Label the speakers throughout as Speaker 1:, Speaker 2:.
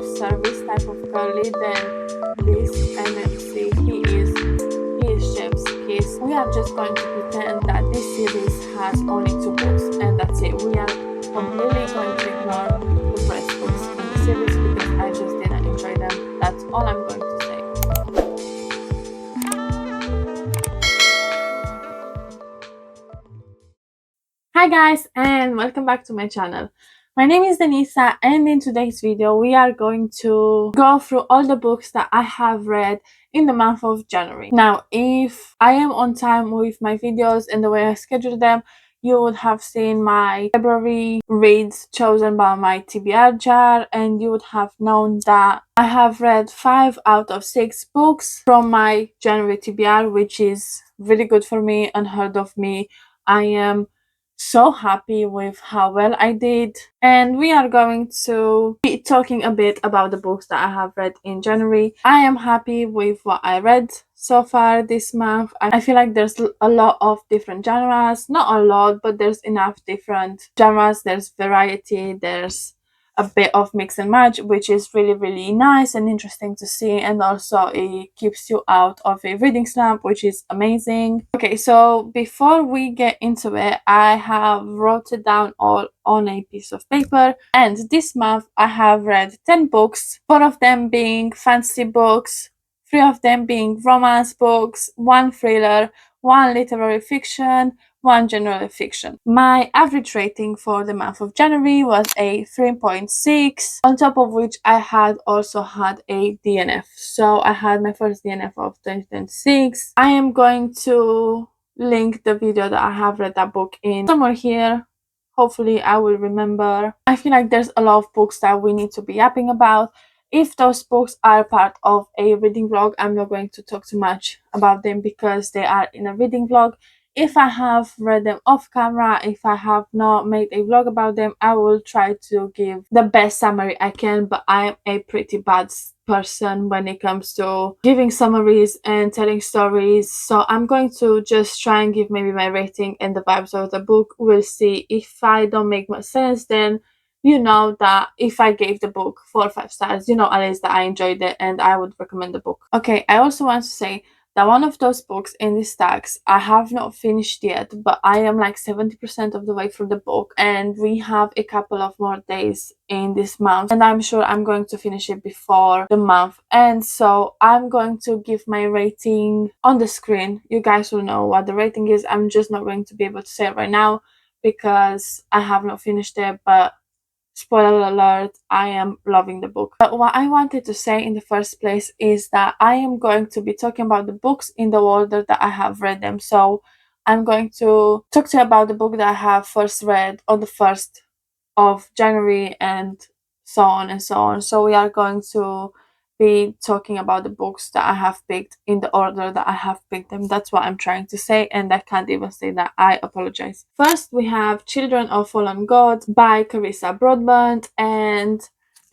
Speaker 1: service type of girly, then this MMC, he is Chef's Kiss. We are just going to pretend that this series has only 2 books and that's it. We are completely going to ignore the rest books in the series because I just didn't enjoy them. That's all I'm going to say. Hi guys, and welcome back to my channel. My name is Denisa, and in today's video we are going to go through all the books that I have read in the month of January. Now, if I am on time with my videos and the way I schedule them, you would have seen my February reads chosen by my TBR jar, and you would have known that I have read 5 out of 6 books from my January TBR, which is really good for me, unheard of me. I am so happy with how well I did, and we are going to be talking a bit about the books that I have read in January. I am happy with what I read so far this month. I feel like there's a lot of different genres, not a lot, but there's enough different genres, there's variety, there's a bit of mix and match, which is really nice and interesting to see, and also it keeps you out of a reading slump, which is amazing. Okay, so before we get into it, I have wrote it down all on a piece of paper, and this month I have read 10 books, 4 of them being fantasy books, 3 of them being romance books, 1 thriller, 1 literary fiction, 1 general fiction. My average rating for the month of January was a 3.6, on top of which I had also had a DNF. So I had my first DNF of 2026. I am going to link the video that I have read that book in somewhere here. Hopefully I will remember. I feel like there's a lot of books that we need to be yapping about. If those books are part of a reading vlog, I'm not going to talk too much about them because they are in a reading vlog. If I have read them off camera, if I have not made a vlog about them, I will try to give the best summary I can, but I'm a pretty bad person when it comes to giving summaries and telling stories, so I'm going to just try and give maybe my rating and the vibes of the book. We'll see. If I don't make much sense, then you know that if I gave the book 4 or 5 stars, you know at least that I enjoyed it and I would recommend the book. Okay, I also want to say that one of those books in these stacks I have not finished yet, but I am like 70% of the way through the book, and we have a couple of more days in this month, and I'm sure I'm going to finish it before the month ends. So I'm going to give my rating on the screen. You guys will know what the rating is. I'm just not going to be able to say it right now because I have not finished it, but spoiler alert, I am loving the book. But what I wanted to say in the first place is that I am going to be talking about the books in the order that I have read them. So I'm going to talk to you about the book that I have first read on the 1st of January and so on and so on. So we are going to be talking about the books that I have picked in the order that I have picked them. That's what I'm trying to say, and I can't even say that. I apologize. First, we have Children of Fallen Gods by Carissa Broadbent, and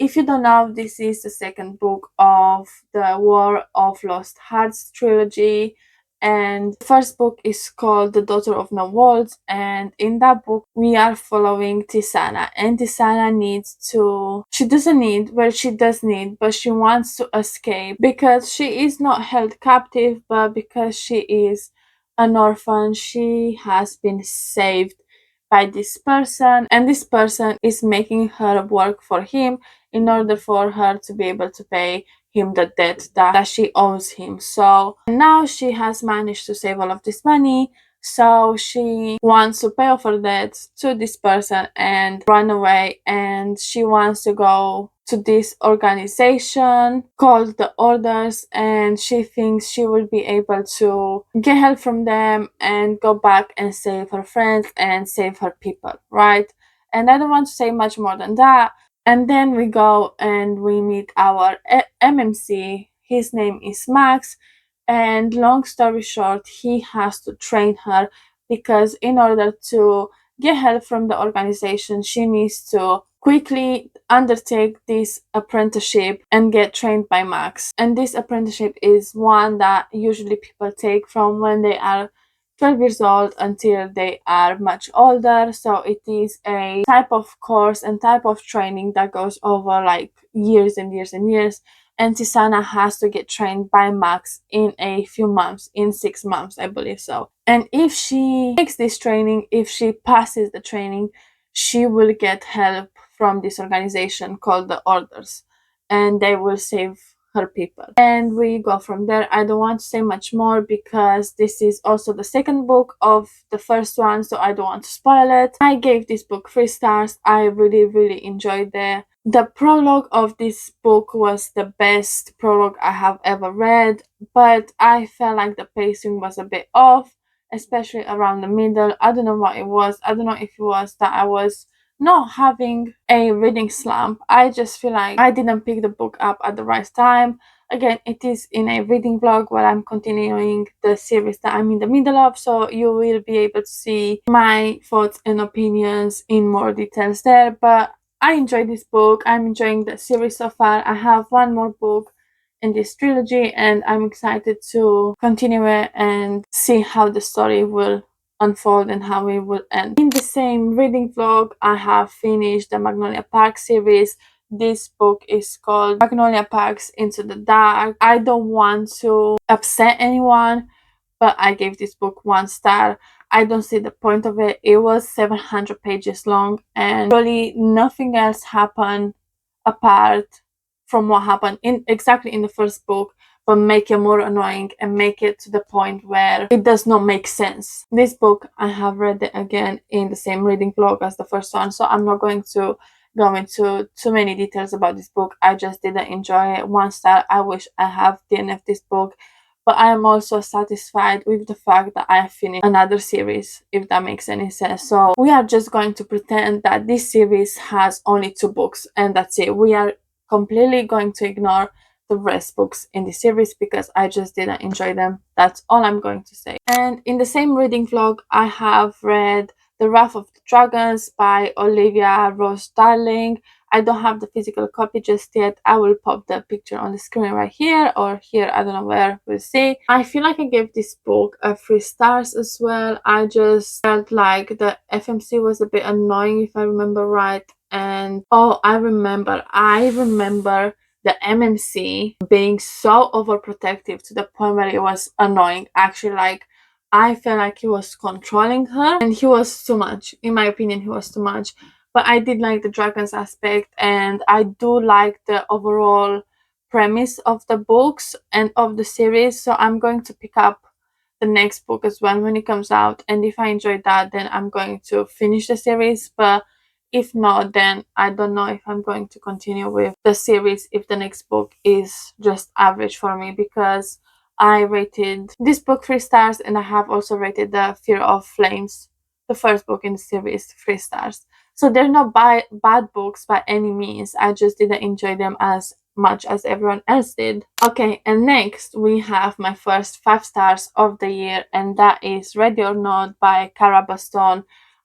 Speaker 1: if you don't know, this is the second book of the War of Lost Hearts trilogy, and the first book is called The Daughter of No Worlds, and in that book we are following Tisana, and Tisana needs to, she doesn't need, well she does need, but she wants to escape because she is not held captive, but because she is an orphan, she has been saved by this person, and this person is making her work for him in order for her to be able to pay him the debt that she owes him. So now she has managed to save all of this money, so she wants to pay off her debt to this person and run away, and she wants to go to this organization called the Orders, and she thinks she will be able to get help from them and go back and save her friends and save her people, right? And I don't want to say much more than that. And then we go and we meet our MMC. His name is Max, and long story short, he has to train her because in order to get help from the organization, she needs to quickly undertake this apprenticeship and get trained by Max. And this apprenticeship is one that usually people take from when they are 12 years old until they are much older. So it is a type of course and type of training that goes over like years and years and years. And Tisana has to get trained by Max in a few months, in 6 months, I believe so. And if she takes this training, if she passes the training, she will get help from this organization called the Orders, and they will save her people. And we go from there. I don't want to say much more because this is also the second book of the first one, so I don't want to spoil it. I gave this book 3 stars. I really enjoyed it. The prologue of this book was the best prologue I have ever read, but I felt like the pacing was a bit off, especially around the middle. I don't know what it was. I don't know if it was that I was not having a reading slump. I just feel like I didn't pick the book up at the right time. Again, it is in a reading vlog where I'm continuing the series that I'm in the middle of, so you will be able to see my thoughts and opinions in more details there. But I enjoyed this book. I'm enjoying the series so far. I have one more book in this trilogy and I'm excited to continue it and see how the story will unfold and how it will end. In the same reading vlog, I have finished the Magnolia Park series. This book is called Magnolia Parks Into the Dark. I don't want to upset anyone, but I gave this book 1 star. I don't see the point of it. It was 700 pages long and really nothing else happened apart from what happened in exactly in the first book, but make it more annoying and make it to the point where it does not make sense. This book, I have read it again in the same reading vlog as the first one, so I'm not going to go into too many details about this book. I just didn't enjoy it. 1 star. I wish I have DNF this book, but I am also satisfied with the fact that I finished another series, if that makes any sense. So we are just going to pretend that this series has only 2 books and that's it. We are completely going to ignore the rest books in the series because I just didn't enjoy them. That's all I'm going to say. And in the same reading vlog, I have read The Wrath of the Dragons by Olivia Rose Darling. I don't have the physical copy just yet. I will pop the picture on the screen right here or here, I don't know where, we'll see. I feel like I gave this book a 3 stars as well. I just felt like the FMC was a bit annoying if I remember right. And oh, I remember the MMC being so overprotective to the point where it was annoying. Actually, like, I felt like he was controlling her and he was too much. In my opinion, he was too much. But I did like the dragons aspect and I do like the overall premise of the books and of the series. So I'm going to pick up the next book as well when it comes out. And if I enjoy that, then I'm going to finish the series. But if not, then I don't know if I'm going to continue with the series if the next book is just average for me, because I rated this book 3 stars and I have also rated the Fear of Flames, the first book in the series, 3 stars. So they're not bad books by any means. I just didn't enjoy them as much as everyone else did. Okay, and next we have my first 5 stars of the year, and that is Ready or Not by Cara Baston.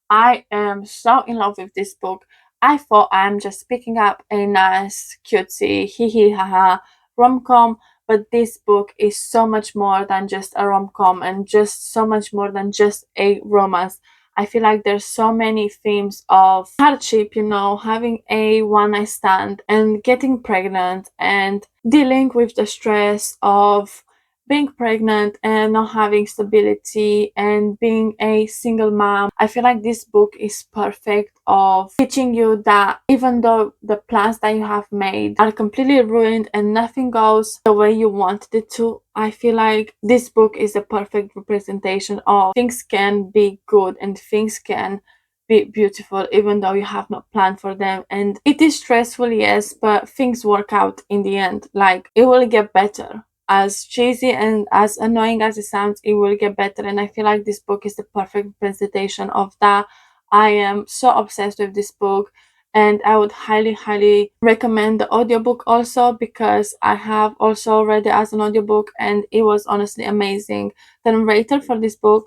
Speaker 1: I am so in love with this book. I thought I'm just picking up a nice, cutesy, hee hee haha rom-com, but this book is so much more than just a rom-com and just so much more than just a romance. I feel like there's so many themes of hardship, you know, having a one-night stand and getting pregnant and dealing with the stress of being pregnant and not having stability and being a single mom. I feel like this book is perfect of teaching you that even though the plans that you have made are completely ruined and nothing goes the way you wanted it to, I feel like this book is a perfect representation of things can be good and things can be beautiful even though you have not planned for them. And it is stressful, yes, but things work out in the end. Like, it will get better. As cheesy and as annoying as it sounds, it will get better, and I feel like this book is the perfect representation of that. I am so obsessed with this book, and I would highly recommend the audiobook also, because I have also read it as an audiobook and it was honestly amazing. The narrator for this book,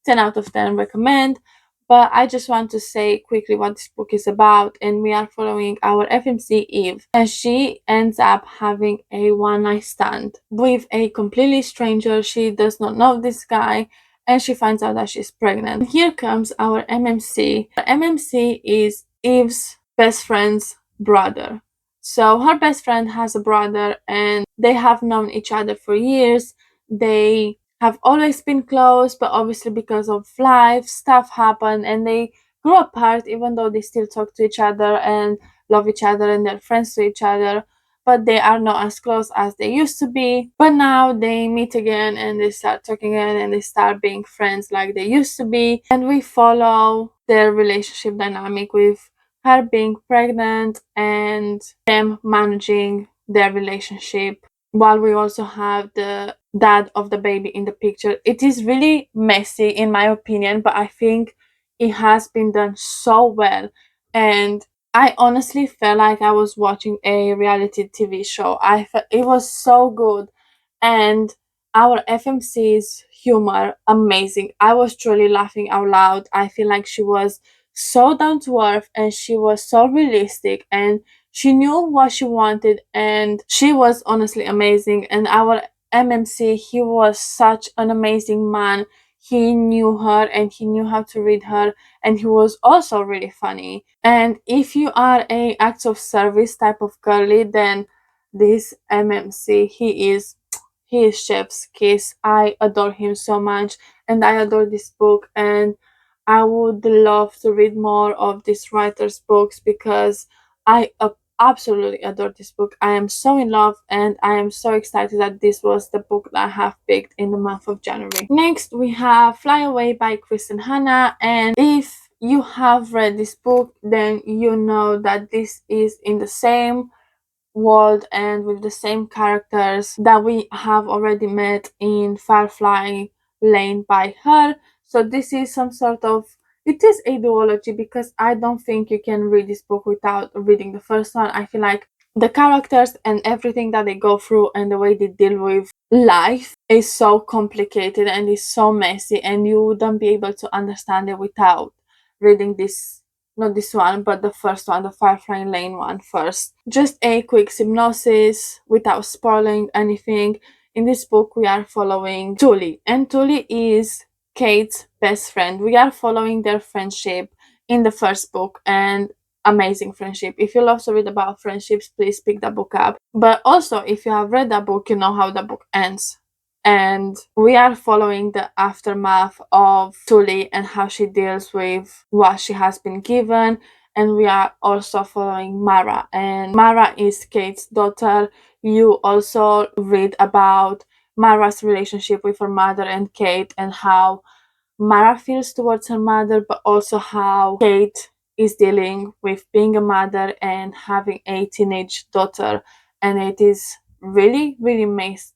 Speaker 1: 10 out of 10 recommend. But I just want to say quickly what this book is about, and we are following our FMC Eve, and she ends up having a one-night stand with a completely stranger. She does not know this guy, and she finds out that she's pregnant. Here comes our MMC. The MMC is Eve's best friend's brother. So her best friend has a brother and they have known each other for years. They have always been close, but obviously because of life, stuff happened and they grew apart, even though they still talk to each other and love each other and they're friends to each other, but they are not as close as they used to be. But now they meet again and they start talking again and they start being friends like they used to be. And we follow their relationship dynamic with her being pregnant and them managing their relationship, while we also have the dad of the baby in the picture. It is really messy in my opinion, but I think it has been done so well, and I honestly felt like I was watching a reality TV show. I felt it was so good, and our FMC's humor amazing. I was truly laughing out loud. I feel like she was so down to earth and she was so realistic and she knew what she wanted and she was honestly amazing. And our MMC, he was such an amazing man. He knew her and he knew how to read her, and he was also really funny. And if you are a acts of service type of girly, then this MMC, he is chef's kiss. I adore him so much and I adore this book, and I would love to read more of this writer's books because absolutely adore this book. I am so in love and I am so excited that this was the book that I have picked in the month of January. Next, we have Fly Away by Kristen Hanna, and if you have read this book, then you know that this is in the same world and with the same characters that we have already met in Firefly Lane by her. So this is some sort of, it is a duology because I don't think you can read this book without reading the first one. I feel like the characters and everything that they go through and the way they deal with life is so complicated and is so messy, and you wouldn't be able to understand it without reading this, not this one, but the first one, the Firefly Lane one first. Just a quick synopsis without spoiling anything. In this book, we are following Tully, and Tully is Kate's best friend. We are following their friendship in the first book, and amazing friendship. If you love to read about friendships, please pick that book up. But also, if you have read that book, you know how the book ends, and we are following the aftermath of Tully and how she deals with what she has been given. And we are also following Mara, and Mara is Kate's daughter. You also read about Mara's relationship with her mother and Kate, and how Mara feels towards her mother, but also how Kate is dealing with being a mother and having a teenage daughter. And it is really, really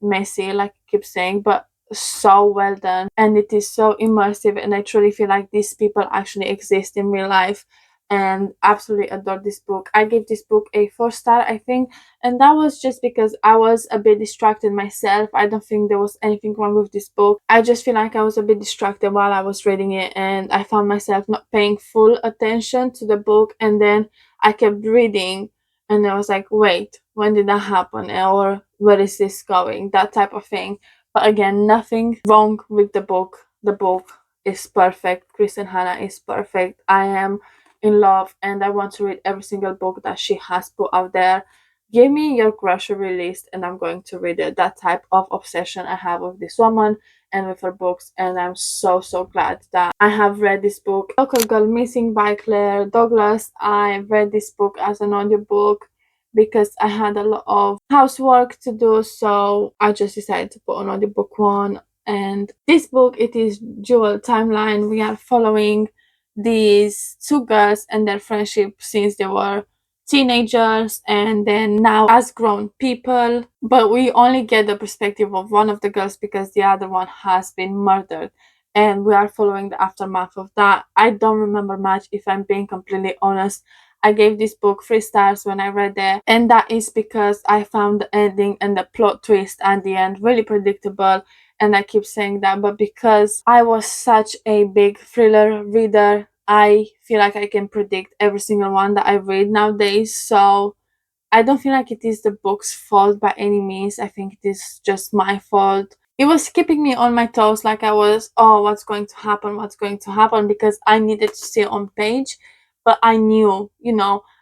Speaker 1: messy, like I keep saying, but so well done. And it is so immersive. And I truly feel like these people actually exist in real life. And absolutely adore this book. I gave this book a 4 star, I think, and that was just because I was a bit distracted myself. I don't think there was anything wrong with this book. I just feel like I was a bit distracted while I was reading it, and I found myself not paying full attention to the book, and then I kept reading and I was like, wait, when did that happen? Or where is this going? That type of thing. But again, nothing wrong with the book. The book is perfect. Kristen Hanna is perfect. I am in love and I want to read every single book that she has put out there. Give me your grocery list and I'm going to read it. That type of obsession I have with this woman and with her books, and I'm so glad that I have read this book. Local Girl Missing by Claire Douglas. I read this book as an audiobook because I had a lot of housework to do, so I just decided to put an audiobook one. And this book, it is dual timeline. We are following these two girls and their friendship since they were teenagers and then now as grown people, but we only get the perspective of one of the girls because the other one has been murdered, and we are following the aftermath of that. I don't remember much, if I'm being completely honest. I gave this book 3 stars when I read it, and that is because I found the ending and the plot twist at the end really predictable, and I keep saying that, but because I was such a big thriller reader, I feel like I can predict every single one that I read nowadays. So I don't feel like it is the book's fault by any means. I think it is just my fault. it was keeping me on my toes, like I was, oh, what's going to happen, what's going to happen, because I needed to see on page. But I knew,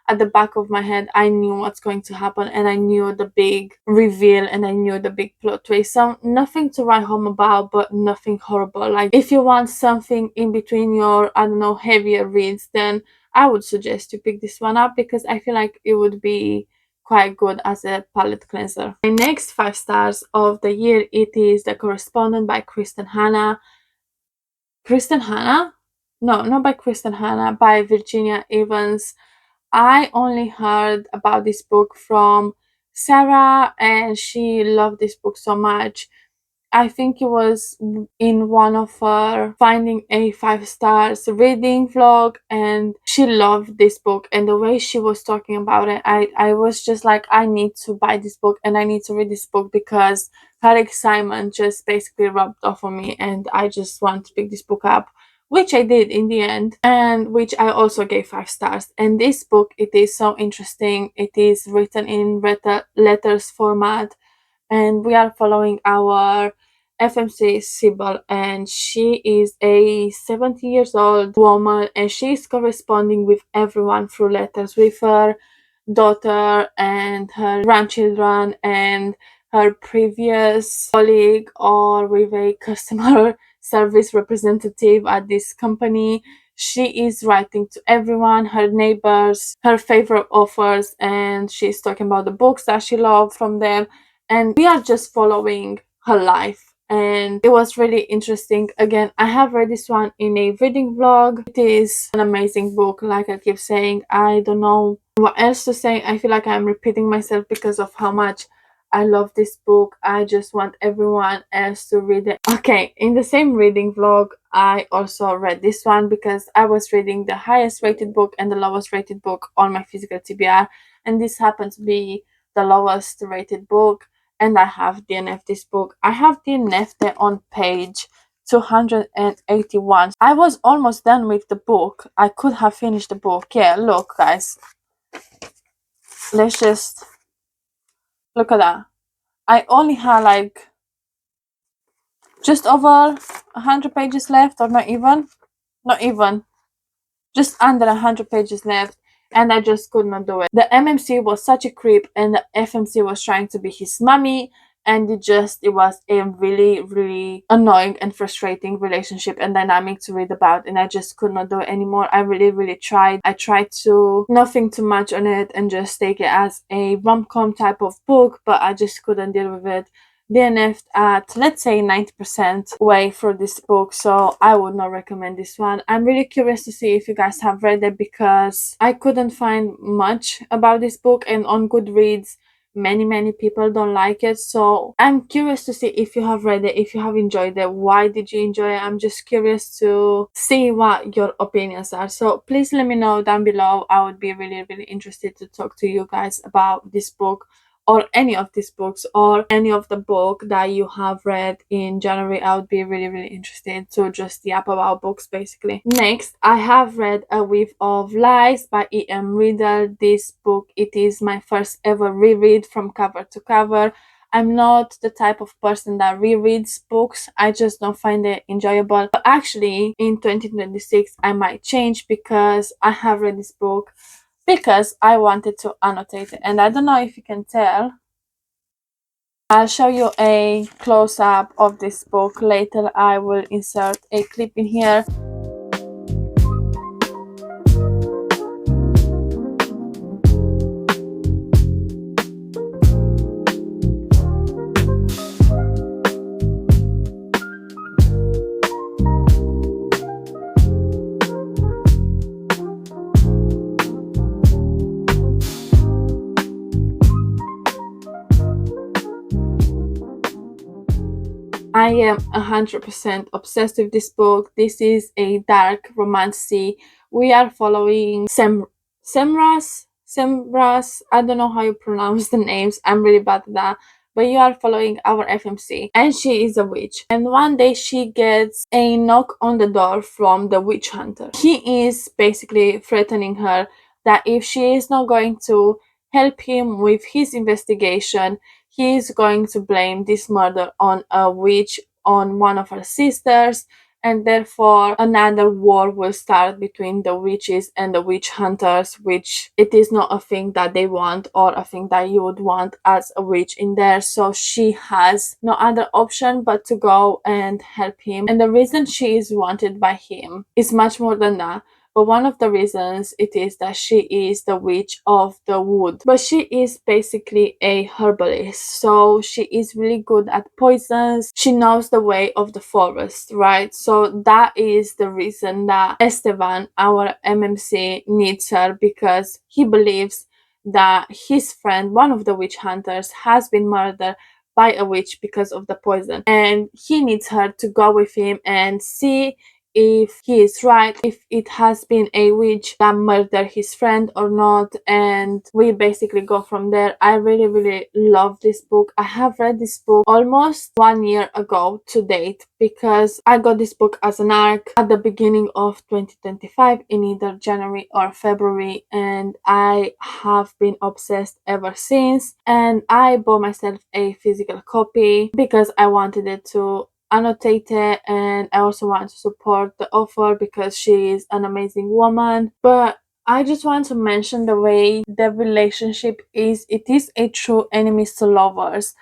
Speaker 1: at the back of my head, I knew what's going to happen, and I knew the big reveal, and I knew the big plot twist. So nothing to write home about, but nothing horrible. Like, if you want something in between your, I don't know, heavier reads, then I would suggest you pick this one up, because I feel like it would be quite good as a palette cleanser. My next 5 stars of the year, it is The Correspondent by Kristen Hanna. Kristen Hanna? No, not by Kristen Hanna, by Virginia Evans. I only heard about this book from Sarah, and she loved this book so much. I think it was in one of her finding a 5 stars reading vlog, and she loved this book, and the way she was talking about it, I was just like, I need to buy this book and I need to read this book, because her excitement just basically rubbed off on me, and I just want to pick this book up, which I did in the end, and which I also gave 5 stars. And this book, it is so interesting. It is written in letters format, and we are following our FMC Sybil, and she is a 70 years old woman, and she is corresponding with everyone through letters, with her daughter and her grandchildren and her previous colleague, or with a customer service representative at this company. She is writing to everyone, her neighbors, her favorite authors, and she's talking about the books that she loved from them, and we are just following her life, and it was really interesting. Again, I have read this one in a reading vlog. It is an amazing book, like I keep saying. I don't know what else to say. I feel like I'm repeating myself because of how much I love this book. I just want everyone else to read it. Okay, in the same reading vlog, I also read this one, because I was reading the highest rated book and the lowest rated book on my physical TBR, and this happened to be the lowest rated book, and I have DNF this book. I have DNF'd it on page 281. I was almost done with the book. I could have finished the book. Yeah, look, guys. Let's just look at that. I only had like just over 100 pages left, or not even. Not even. Just under 100 pages left, and I just could not do it. The MMC was such a creep, and the FMC was trying to be his mommy, and it was a really, really annoying and frustrating relationship and dynamic to read about, and I just could not do it anymore. I really, really tried. I tried to not think too much on it and just take it as a rom-com type of book, but I just couldn't deal with it. DNF'd at, let's say, 90% way through this book, so I would not recommend this one. I'm really curious to see if you guys have read it, because I couldn't find much about this book, and on Goodreads many people don't like it. So I'm curious to see if you have read it, if you have enjoyed it, why did you enjoy it. I'm just curious to see what your opinions are, so please let me know down below. I would be really, really interested to talk to you guys about this book, or any of these books, or any of the book that you have read in January. I would be really, really interested to just yap about books, basically. Next, I have read A Weave of Lies by E.M. Riddle. This book, it is my first ever reread from cover to cover. I'm not the type of person that rereads books. I just don't find it enjoyable. But actually, in 2026, I might change, because I have read this book because I wanted to annotate it, and I don't know if you can tell. I'll show you a close-up of this book later. I will insert a clip in here. I am 100% obsessed with this book. This is a dark romance. We are following Semras. I don't know how you pronounce the names. I'm really bad at that. But you are following our FMC, and she is a witch. And one day she gets a knock on the door from the witch hunter. He is basically threatening her that if she is not going to help him with his investigation, he's going to blame this murder on a witch, on one of her sisters, and therefore another war will start between the witches and the witch hunters, which it is not a thing that they want or a thing that you would want as a witch in there. So she has no other option but to go and help him, and the reason she is wanted by him is much more than that. But one of the reasons it is that she is the witch of the wood. But she is basically a herbalist. So she is really good at poisons. She knows the way of the forest, right? So that is the reason that Esteban, our MMC, needs her, because he believes that his friend, one of the witch hunters, has been murdered by a witch because of the poison. And he needs her to go with him and see if he is right, if it has been a witch that murdered his friend or not, and we basically go from there. I really love this book. I have read this book almost 1 year ago to date, because I got this book as an ARC at the beginning of 2025 in either January or February, and I have been obsessed ever since. And I bought myself a physical copy because I wanted it to annotate it, and I also want to support the author because she is an amazing woman. But I just want to mention the way the relationship is. It is a true enemies to lovers,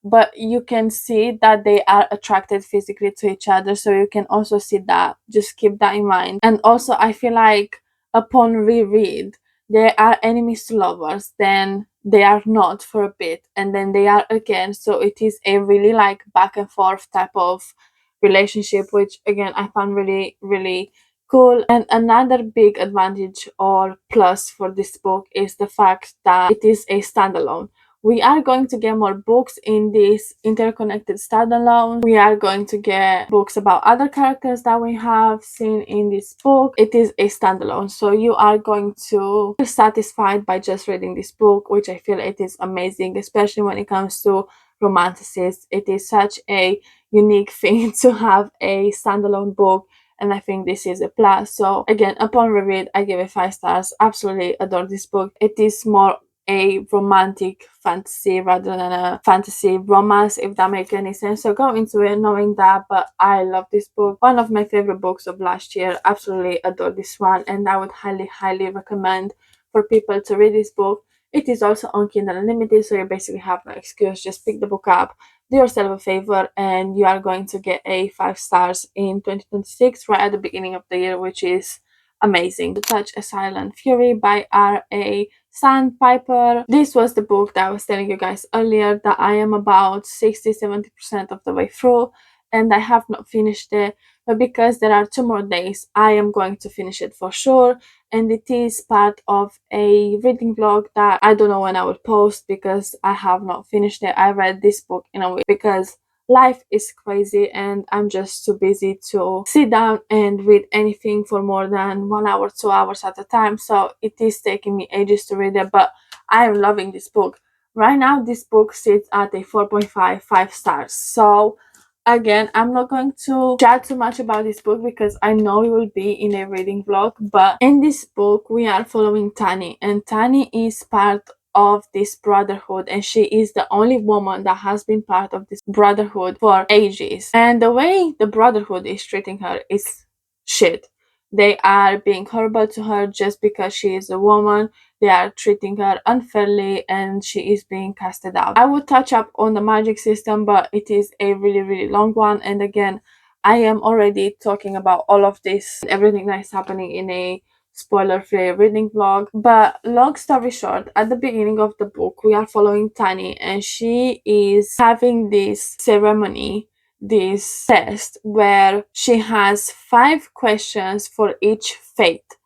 Speaker 1: but you can see that they are attracted physically to each other, so you can also see that. Just keep that in mind. And also I feel like upon reread, they are enemies to lovers, then they are not for a bit, and then they are again. So it is a really like back and forth type of relationship, which again I found really cool. And another big advantage or plus for this book is the fact that it is a standalone. We are going to get more books in this interconnected standalone. We are going to get books about other characters that we have seen in this book. It is a standalone, so you are going to be satisfied by just reading this book, which I feel it is amazing, especially when it comes to romanticists. It is such a unique thing to have a standalone book, and I think this is a plus. So again, upon reread, I give it 5 stars. Absolutely adore this book. It is more a romantic fantasy rather than a fantasy romance, if that makes any sense. So go into it knowing that. But I love this book, one of my favorite books of last year. Absolutely adore this one, and I would highly recommend for people to read this book. It is also on Kindle Unlimited, so you basically have no excuse. Just pick the book up, do yourself a favor, and you are going to get a 5 stars in 2026 right at the beginning of the year, which is amazing. To Touch a Silent Fury by R.A. Sandpiper. This was the book that I was telling you guys earlier that I am about 60-70% of the way through, and I have not finished it. But because there are 2 more days, I am going to finish it for sure. And it is part of a reading vlog that I don't know when I will post because I have not finished it. I read this book in a week because life is crazy and I'm just too busy to sit down and read anything for more than 1 hour, 2 hours at a time. So it is taking me ages to read it, but I am loving this book. Right now, this book sits at a 4.5, 5 stars. So again, I'm not going to chat too much about this book because I know it will be in a reading vlog, but in this book we are following Tani, and Tani is part of this brotherhood, and she is the only woman that has been part of this brotherhood for ages. And the way the brotherhood is treating her is shit. They are being horrible to her just because she is a woman. They are treating her unfairly and she is being casted out. I would touch up on the magic system, but it is a really long one. And again, I am already talking about all of this, everything that is happening in a spoiler-free reading vlog. But long story short, at the beginning of the book, we are following Tani, and she is having this ceremony, this test, where she has 5 questions for each fate.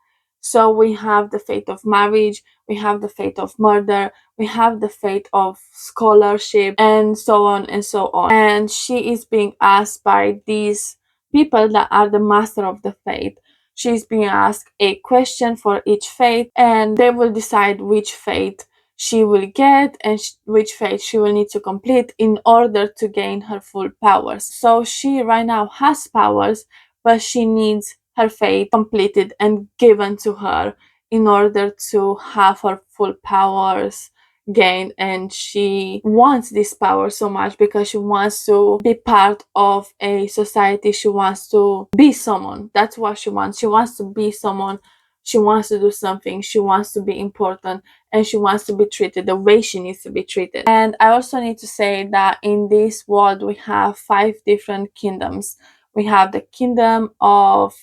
Speaker 1: So we have the fate of marriage, we have the fate of murder, we have the fate of scholarship, and so on and so on. And she is being asked by these people that are the master of the fate. She's being asked a question for each fate, and they will decide which fate she will get and which fate she will need to complete in order to gain her full powers. So she right now has powers, but she needs her fate completed and given to her in order to have her full powers gained, and she wants this power so much because she wants to be part of a society. She wants to be someone. That's what she wants. She wants to be someone. She wants to do something. She wants to be important, and she wants to be treated the way she needs to be treated. And I also need to say that in this world we have 5 different kingdoms. We have the kingdom of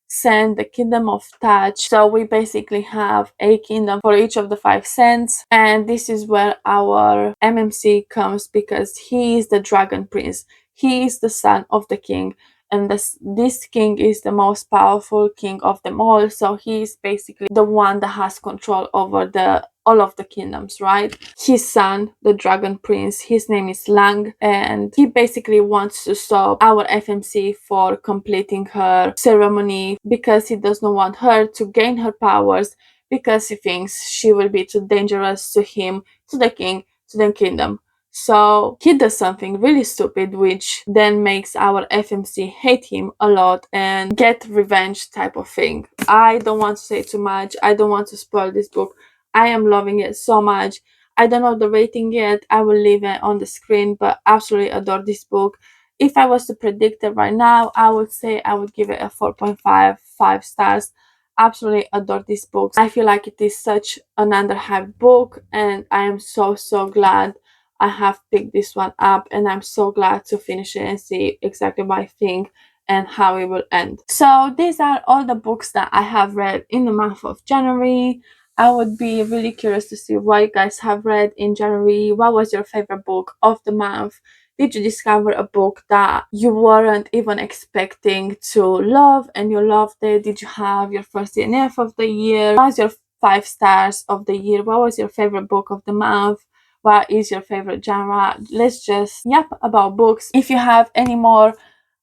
Speaker 1: scent, the kingdom of touch. So we basically have a kingdom for each of the 5 scents, and this is where our MMC comes because he is the dragon prince. He is the son of the king, and this king is the most powerful king of them all. So he is basically the one that has control over the all of the kingdoms, right? His son, the dragon prince, his name is Lang, and he basically wants to stop our FMC for completing her ceremony because he does not want her to gain her powers, because he thinks she will be too dangerous to him, to the king, to the kingdom. So he does something really stupid, which then makes our FMC hate him a lot and get revenge type of thing. I don't want to say too much. I don't want to spoil this book. I am loving it so much. I don't know the rating yet. I will leave it on the screen, but absolutely adore this book. If I was to predict it right now, I would say I would give it a 4.5, 5 stars. Absolutely adore this book. I feel like it is such an underhyped book, and I am so glad I have picked this one up, and I'm so glad to finish it and see exactly what I think and how it will end. So these are all the books that I have read in the month of January. I would be really curious to see what you guys have read in January. What was your favorite book of the month? Did you discover a book that you weren't even expecting to love and you loved it? Did you have your first DNF of the year? What was your 5 stars of the year? What was your favorite book of the month? What is your favorite genre? Let's just yap about books. If you have any more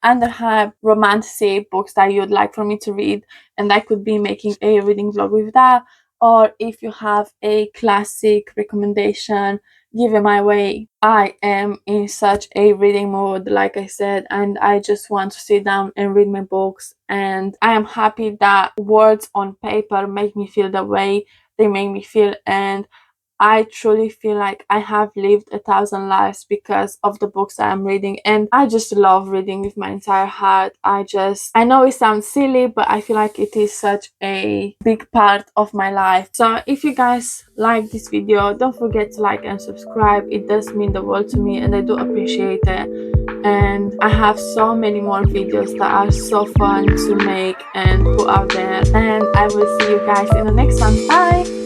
Speaker 1: underhyped romantic books that you'd like for me to read, and I could be making a reading vlog with that, or if you have a classic recommendation, give it my way. I am in such a reading mood, like I said, and I just want to sit down and read my books, and I am happy that words on paper make me feel the way they make me feel, and I truly feel like I have lived 1,000 lives because of the books that I'm reading, and I just love reading with my entire heart. I know it sounds silly, but I feel like it is such a big part of my life. So if you guys like this video, don't forget to like and subscribe. It does mean the world to me, and I do appreciate it. And I have so many more videos that are so fun to make and put out there, and I will see you guys in the next one. Bye!